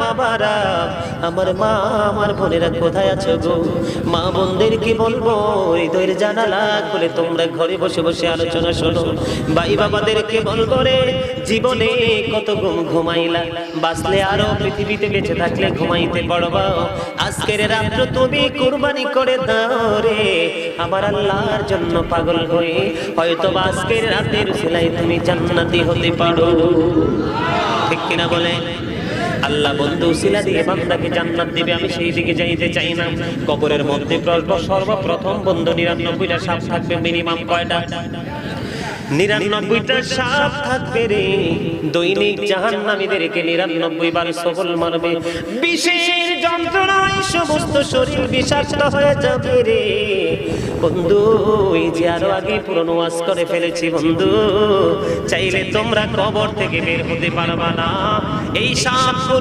বাবারা, আমার মা আমার বোনেরা কোথায় আছো গো? মা বোনদের কি বলবো, হৃদয়ের জানালা খুলে তোমরা ঘরে বসে বসে আলোচনা শোনো। ভাই বাবাদেরকে বলবো রে, জীবনে কত ঘুমাইলা, বাঁচলে আরো পৃথিবীতে বেঁচে থাকলে ঘুমাইতে পারবা। আজকের রাত্র তুমি কুরবানি করে দাও রে আমার আল্লাহর জন্য পাগল হয়ে, হয়তো আজকের রাতের উসিলায় তুমি জান্নাতি হতে পারো। ঠিক কিনা বলে? আল্লাহ বন্ধু উসিলা দিয়ে বান্দাকে জান্নাত দিবে, আমি সেই দিকে যাইতে চাই না। কবরের মধ্যে সর্বপ্রথম বন্ধু 99টা সাপ থাকবে। মিনিমাম কয়টা? 99টা সাপ থাকবে রে। দৈনিক জাহান্নামীদেরকে 99 বার সবল মারবে। বিশেষ যন্ত্রণায় সমস্ত শরীর বিষাক্ত হয়ে যাবে রে বন্ধু। এই যে আরো আগে পুরনো ওয়াজ করে ফেলেছি বন্ধু, চাইলে তোমরা কবর থেকে বের হতে পারবা না। এই সাপ